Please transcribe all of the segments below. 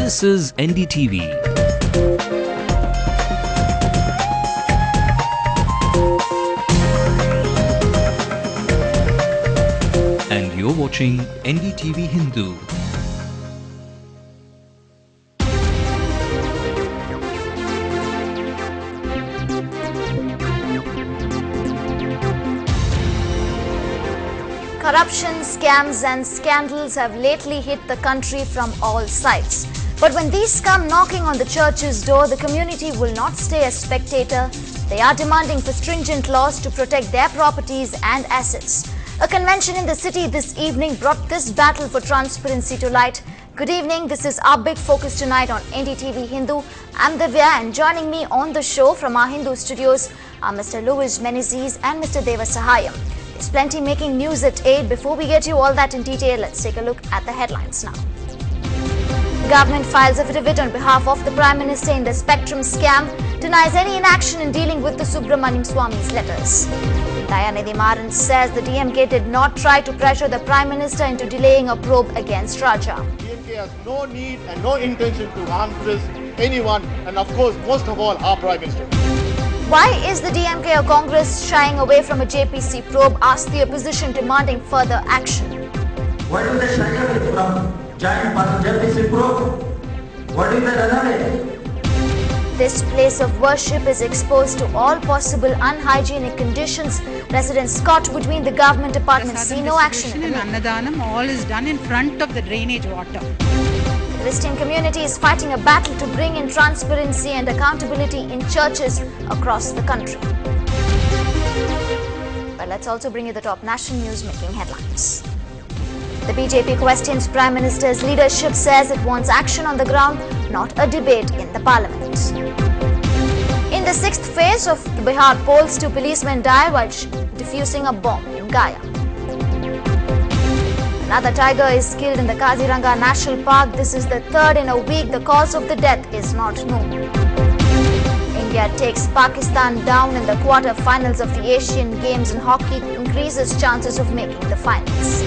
This is NDTV. And you're watching Ndtv-Hindu. Corruption, scams and scandals have lately hit the country from all sides. But when these come knocking on the church's door, the community will not stay a spectator. They are demanding for stringent laws to protect their properties and assets. A convention in the city this evening brought this battle for transparency to light. Good evening, this is our big focus tonight on Ndtv-Hindu. I'm Divya, and joining me on the show from our Hindu studios are Mr. Luis Menezes and Mr. Deva Sahayam. There's plenty making news at 8. Before we get you all that in detail, let's take a look at the headlines now. Government files affidavit on behalf of the Prime Minister in the Spectrum scam, denies any inaction in dealing with the Subramanian Swamy's letters. Ndtv-Hindu says the DMK did not try to pressure the Prime Minister into delaying a probe against Raja. DMK has no need and no intention to harm anyone, and of course, most of all, our Prime Minister. Why is the DMK or Congress shying away from a JPC probe? Asked the opposition, demanding further action. Why do they shy away from giant JPC probe? What do they run away? This place of worship is exposed to all possible unhygienic conditions. Residents caught between the government departments see no action. In Annadanam, all is done in front of the drainage water. The Christian community is fighting a battle to bring in transparency and accountability in churches across the country. But let's also bring you the top national news making headlines. The BJP questions Prime Minister's leadership, says it wants action on the ground, not a debate in the parliament. In the sixth phase of the Bihar polls, 2 policemen died while defusing a bomb in Gaya. Another tiger is killed in the Kaziranga National Park. This is the third in a week. The cause of the death is not known. India takes Pakistan down in the quarter-finals of the Asian Games in hockey, increases chances of making the finals.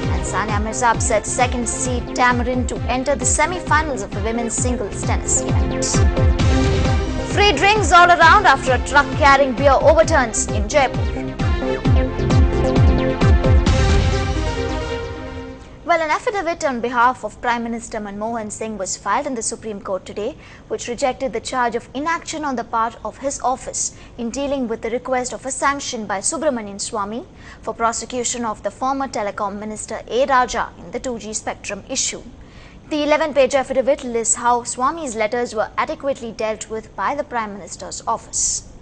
And Sania Mirza upset second seed Tamarind to enter the semi-finals of the women's singles tennis event. Free drinks all around after a truck carrying beer overturns in Jaipur. Well, an affidavit on behalf of Prime Minister Manmohan Singh was filed in the Supreme Court today, which rejected the charge of inaction on the part of his office in dealing with the request of a sanction by Subramanian Swamy for prosecution of the former Telecom Minister A. Raja in the 2G spectrum issue. The 11-page affidavit lists how Swamy's letters were adequately dealt with by the Prime Minister's office.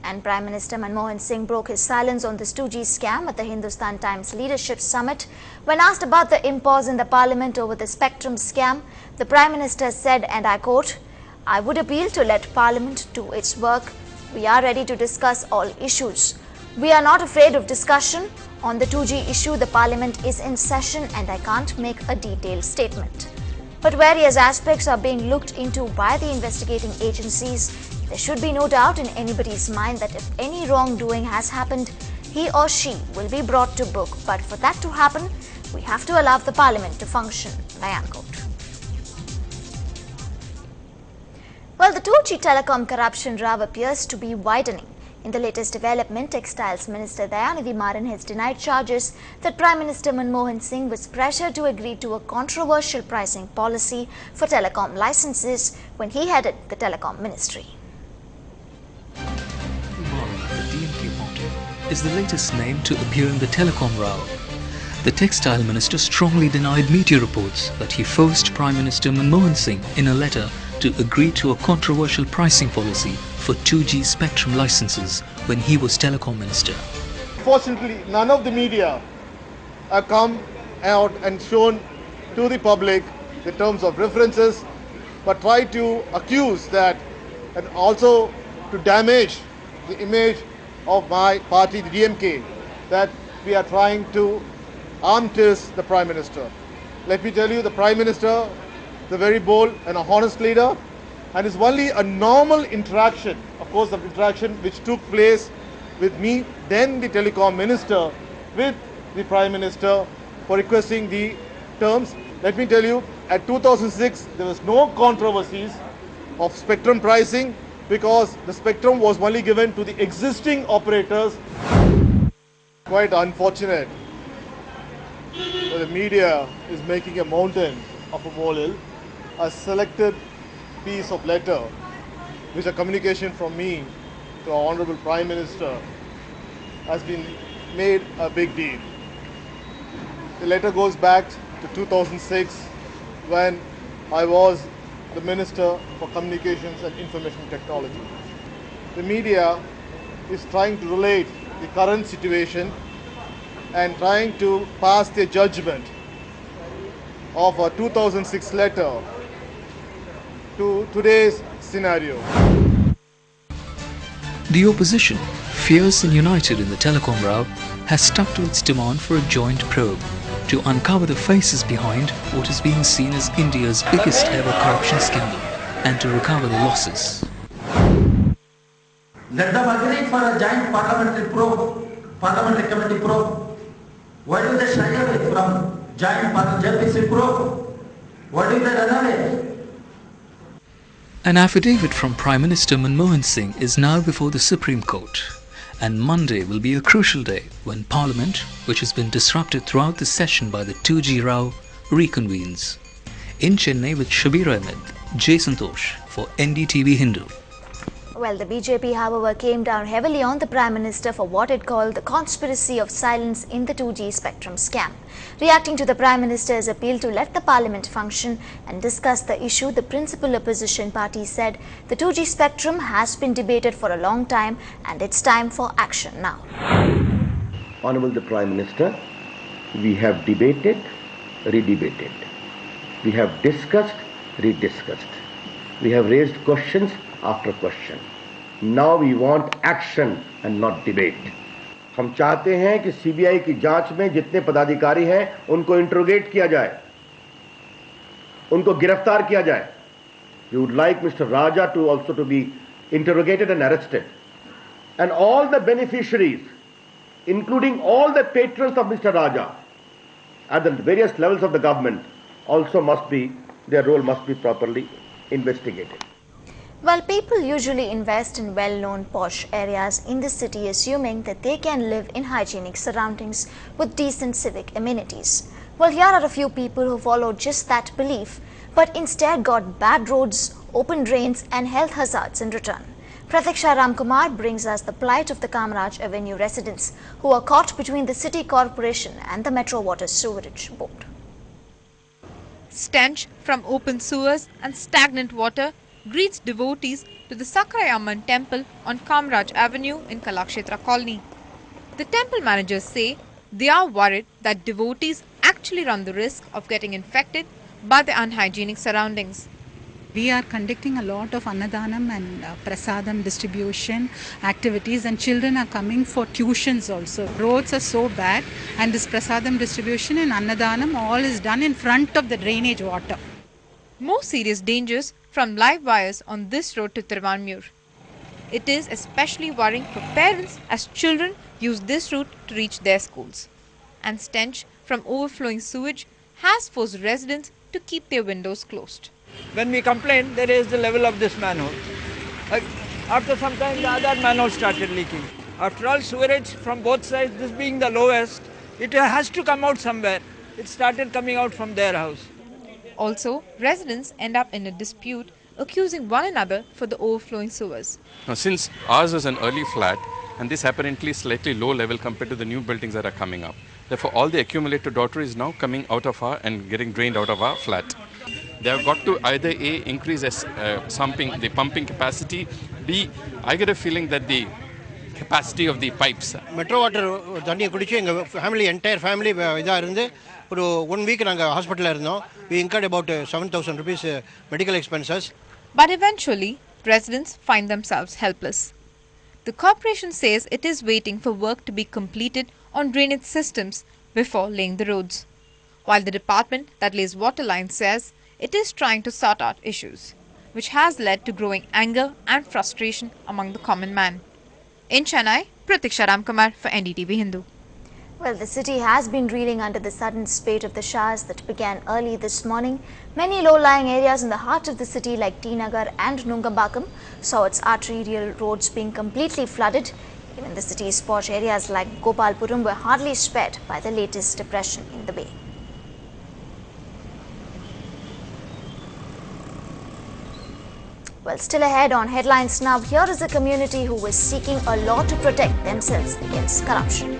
And Prime Minister Manmohan Singh broke his silence on this 2G scam at the Hindustan Times Leadership Summit. When asked about the impause in the Parliament over the Spectrum scam, the Prime Minister said, and I quote, "I would appeal to let Parliament do its work. We are ready to discuss all issues. We are not afraid of discussion. On the 2G issue, the Parliament is in session and I can't make a detailed statement. But various aspects are being looked into by the investigating agencies. There should be no doubt in anybody's mind that if any wrongdoing has happened, he or she will be brought to book. But for that to happen, we have to allow the Parliament to function." Well, the 2G telecom corruption row appears to be widening. In the latest development, Textiles Minister Ndtv-Hindu has denied charges that Prime Minister Manmohan Singh was pressured to agree to a controversial pricing policy for telecom licenses when he headed the Telecom Ministry. The DMK party is the latest name to appear in the telecom row. The Textile Minister strongly denied media reports that he forced Prime Minister Manmohan Singh in a letter to agree to a controversial pricing policy for 2G spectrum licenses when he was Telecom Minister. Fortunately, none of the media have come out and shown to the public the terms of references, but try to accuse that and also to damage the image of my party, the DMK, that we are trying to arm twist the Prime Minister. Let me tell you, the Prime Minister is a very bold and a honest leader, and it's only a normal interaction, of course, the interaction which took place with me, then the Telecom Minister, with the Prime Minister, for requesting the terms, let me tell you, at 2006 there was no controversies of spectrum pricing because the spectrum was only given to the existing operators. Quite unfortunate that the media is making a mountain of a molehill. A selected piece of letter, which a communication from me to our Honorable Prime Minister, has been made a big deal. The letter goes back to 2006 when I was the Minister for Communications and Information Technology. The media is trying to relate the current situation and trying to pass their judgment of a 2006 letter to today's scenario. The opposition, fierce and united in the telecom row, has stuck to its demand for a joint probe to uncover the faces behind what is being seen as India's biggest ever corruption scandal and to recover the losses. Let them agree for a joint parliamentary committee probe. Why do they shy away from joint JPC probe? Why do they run away? An affidavit from Prime Minister Manmohan Singh is now before the Supreme Court, and Monday will be a crucial day when Parliament, which has been disrupted throughout the session by the 2G row, reconvenes. In Chennai with Shabir Ahmed, J. Santosh for Ndtv-Hindu. Well, the BJP, however, came down heavily on the Prime Minister for what it called the conspiracy of silence in the 2G spectrum scam. Reacting to the Prime Minister's appeal to let the Parliament function and discuss the issue, the principal opposition party said the 2G spectrum has been debated for a long time and it's time for action now. Honorable the Prime Minister, we have debated, redebated. We have discussed, rediscussed. We have raised questions after question. Now we want action and not debate. हम चाहते हैं कि CBI की जांच में जितने पदाधिकारी हैं उनको इंट्रोगेट किया जाए, उनको गिरफ्तार किया जाए. We would like Mr. Raja to also to be interrogated and arrested, and all the beneficiaries, including all the patrons of Mr. Raja at the various levels of the government, also must be, their role must be properly investigated. Well, people usually invest in well-known posh areas in the city, assuming that they can live in hygienic surroundings with decent civic amenities. Well, here are a few people who followed just that belief, but instead got bad roads, open drains and health hazards in return. Pratiksha Ramkumar brings us the plight of the Kamraj Avenue residents who are caught between the city corporation and the Metro Water Sewerage Board. Stench from open sewers and stagnant water greets devotees to the Sakrai Amman temple on Kamraj Avenue in Kalakshetra Colony. The temple managers say they are worried that devotees actually run the risk of getting infected by the unhygienic surroundings. We are conducting a lot of Annadanam and Prasadam distribution activities, and children are coming for tuitions also. Roads are so bad, and this Prasadam distribution and Annadanam all is done in front of the drainage water. More serious dangers from live wires on this road to Tiruvanmiyur. It is especially worrying for parents as children use this route to reach their schools. And stench from overflowing sewage has forced residents to keep their windows closed. When we complained, they raised the level of this manhole. After some time, the other manhole started leaking. After all, sewerage from both sides, this being the lowest, it has to come out somewhere. It started coming out from their house. Also, residents end up in a dispute, accusing one another for the overflowing sewers. Now, since ours is an early flat, and this apparently slightly low level compared to the new buildings that are coming up, therefore all the accumulated water is now coming out of our and getting drained out of our flat. They have got to either A, increase the pumping capacity, B, I get a feeling that the capacity of the pipes. Metro water தண்ணியை குடிச்சு எங்க family entire family இதா இருந்து ஒரு 1 week நாங்க ஹாஸ்பிடல்ல இருந்தோம். We incurred about 7,000 rupees medical expenses. But eventually, residents find themselves helpless. The corporation says it is waiting for work to be completed on drainage systems before laying the roads, while the department that lays water lines says it is trying to sort out issues, which has led to growing anger and frustration among the common man. In Chennai, Pratiksha Ramkumar for NDTV Hindu. Well, the city has been reeling under the sudden spate of the showers that began early this morning. Many low-lying areas in the heart of the city like T Nagar and Nungambakam saw its arterial roads being completely flooded. Even the city's posh areas like Gopalpuram were hardly spared by the latest depression in the bay. Well, still ahead on Headlines Now, here is a community who is seeking a law to protect themselves against corruption.